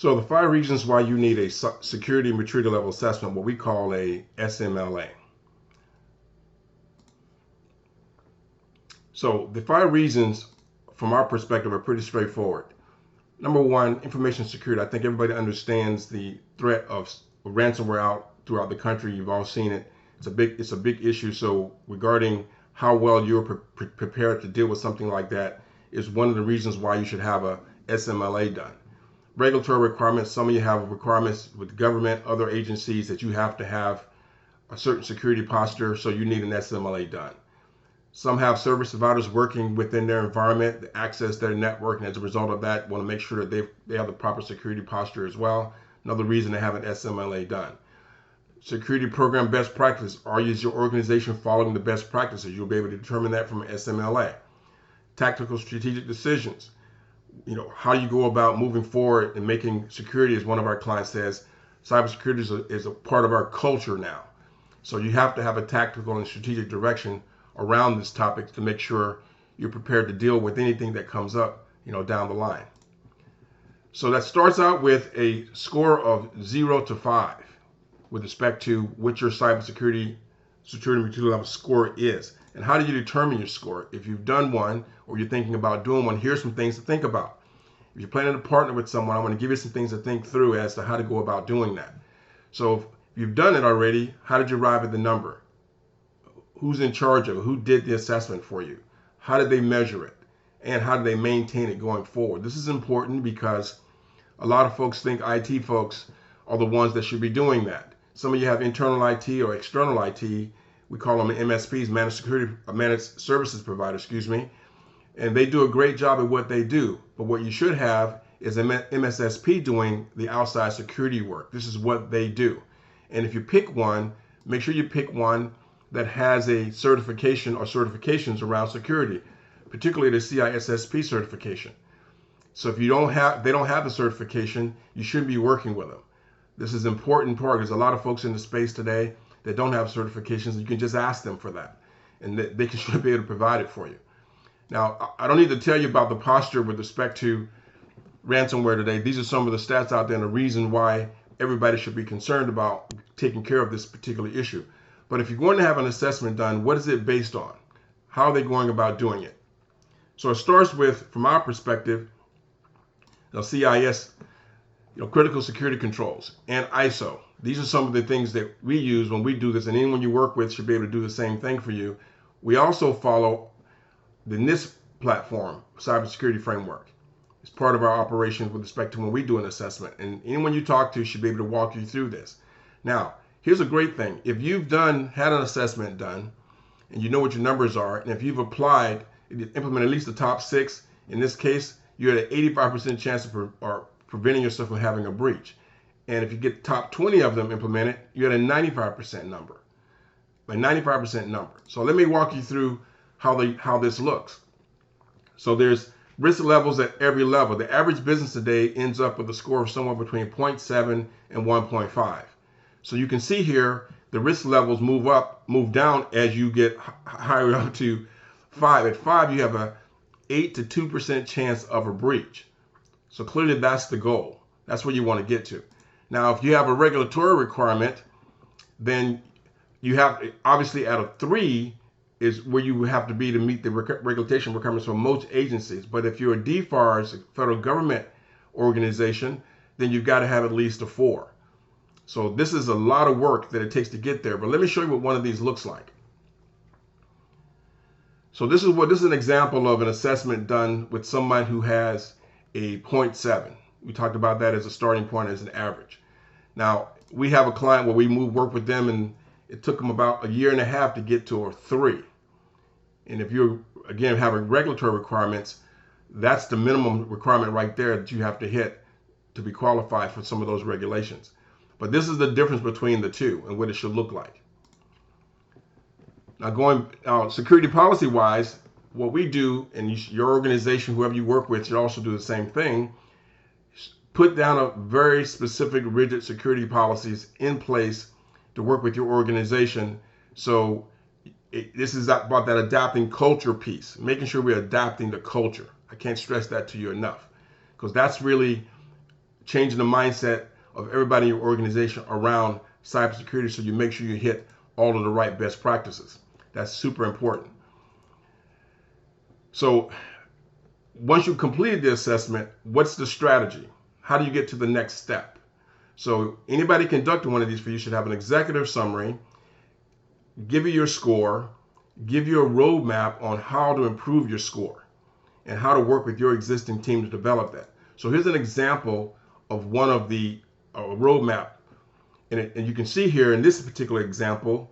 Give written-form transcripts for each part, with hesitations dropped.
So the 5 reasons why you need a security maturity level assessment, what we call a SMLA. So the 5 reasons from our perspective are pretty straightforward. Number one, information security. I think everybody understands the threat of ransomware out throughout the country. You've all seen it. It's a big issue. So regarding how well you're prepared to deal with something like that is one of the reasons why you should have a SMLA done. Regulatory requirements. Some of you have requirements with government, other agencies that you have to have a certain security posture, so you need an SMLA done. Some have service providers working within their environment to access their network, and as a result of that, want to make sure that they have the proper security posture as well. Another reason to have an SMLA done. Security program best practice. Is your organization following the best practices? You'll be able to determine that from an SMLA. Tactical strategic decisions. How you go about moving forward and making security, as one of our clients says, cybersecurity is a part of our culture now. So you have to have a tactical and strategic direction around this topic to make sure you're prepared to deal with anything that comes up, down the line. So that starts out with a score of 0 to 5 with respect to what your cybersecurity maturity level score is. And how do you determine your score? If you've done one or you're thinking about doing one, here's some things to think about. If you're planning to partner with someone, I want to give you some things to think through as to how to go about doing that. So if you've done it already, how did you arrive at the number? Who's in charge of it? Who did the assessment for you? How did they measure it? And how do they maintain it going forward? This is important because a lot of folks think IT folks are the ones that should be doing that. Some of you have internal IT or external IT. We call them MSPs, managed services providers, and they do a great job at what they do. But what you should have is an MSSP doing the outside security work. This is what they do. And if you pick one, make sure you pick one that has a certification or certifications around security, particularly the CISSP certification. So if they don't have the certification, you shouldn't be working with them. This is an important part because a lot of folks in the space today that don't have certifications, you can just ask them for that, and they should be able to provide it for you. Now, I don't need to tell you about the posture with respect to ransomware today. These are some of the stats out there and the reason why everybody should be concerned about taking care of this particular issue. But if you're going to have an assessment done, what is it based on? How are they going about doing it? So it starts with, from our perspective, CIS, critical security controls, and ISO. These are some of the things that we use when we do this, and anyone you work with should be able to do the same thing for you. We also follow the NIST platform, cybersecurity framework. It's part of our operations with respect to when we do an assessment, and anyone you talk to should be able to walk you through this. Now, here's a great thing. If you've had an assessment done and you know what your numbers are, and if you've applied, implement at least the top 6, in this case, you're at an 85% chance of preventing yourself from having a breach. And if you get top 20 of them implemented, you're at a 95% number. A 95% number. So let me walk you through how this looks. So there's risk levels at every level. The average business today ends up with a score of somewhere between 0.7 and 1.5. So you can see here the risk levels move down as you get higher up to 5. At 5, you have a 8 to 2% chance of a breach. So clearly that's the goal. That's where you want to get to. Now, if you have a regulatory requirement, then you have, obviously at a 3 is where you have to be to meet the regulation requirements for most agencies. But if you're a DFARS, a federal government organization, then you've got to have at least a 4. So this is a lot of work that it takes to get there. But let me show you what one of these looks like. So this is an example of an assessment done with someone who has a 0.7. We talked about that as a starting point, as an average. Now, we have a client where we work with them, and it took them about a year and a half to get to a 3. And if you're, again, having regulatory requirements, that's the minimum requirement right there that you have to hit to be qualified for some of those regulations. But this is the difference between the two and what it should look like. Now, security policy wise, what we do, and your organization, whoever you work with, should also do the same thing. Put down a very specific, rigid security policies in place to work with your organization. So this is about that adapting culture piece, making sure we're adapting the culture. I can't stress that to you enough, because that's really changing the mindset of everybody in your organization around cybersecurity, so you make sure you hit all of the right best practices. That's super important. So once you've completed the assessment, what's the strategy? How do you get to the next step? So anybody conducting one of these for you should have an executive summary, give you your score, give you a roadmap on how to improve your score and how to work with your existing team to develop that. So here's an example of one of the roadmap. And you can see here in this particular example,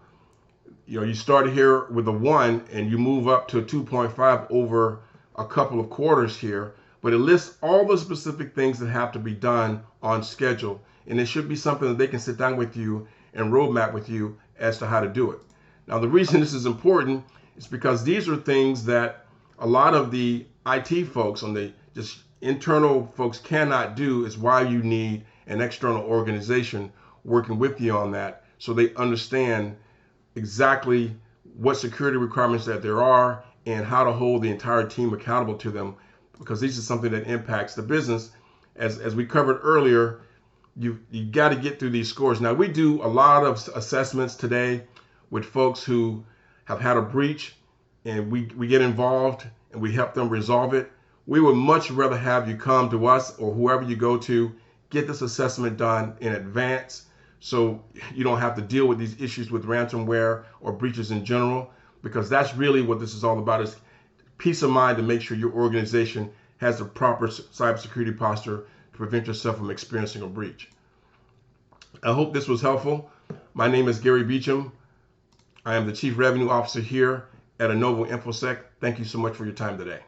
you started here with a 1 and you move up to a 2.5 over a couple of quarters here, but it lists all the specific things that have to be done on schedule. And it should be something that they can sit down with you and roadmap with you as to how to do it. Now, the reason this is important is because these are things that a lot of the IT folks on the just internal folks cannot do, is why you need an external organization working with you on that, so they understand exactly what security requirements that there are and how to hold the entire team accountable to them, because this is something that impacts the business. As we covered earlier, you got to get through these scores. Now, we do a lot of assessments today with folks who have had a breach, and we get involved and we help them resolve it. We would much rather have you come to us or whoever you go to, get this assessment done in advance, so you don't have to deal with these issues with ransomware or breaches in general, because that's really what this is all about, is peace of mind to make sure your organization has the proper cybersecurity posture to prevent yourself from experiencing a breach. I hope this was helpful. My name is Gary Beecham. I am the Chief Revenue Officer here at Innovo InfoSec. Thank you so much for your time today.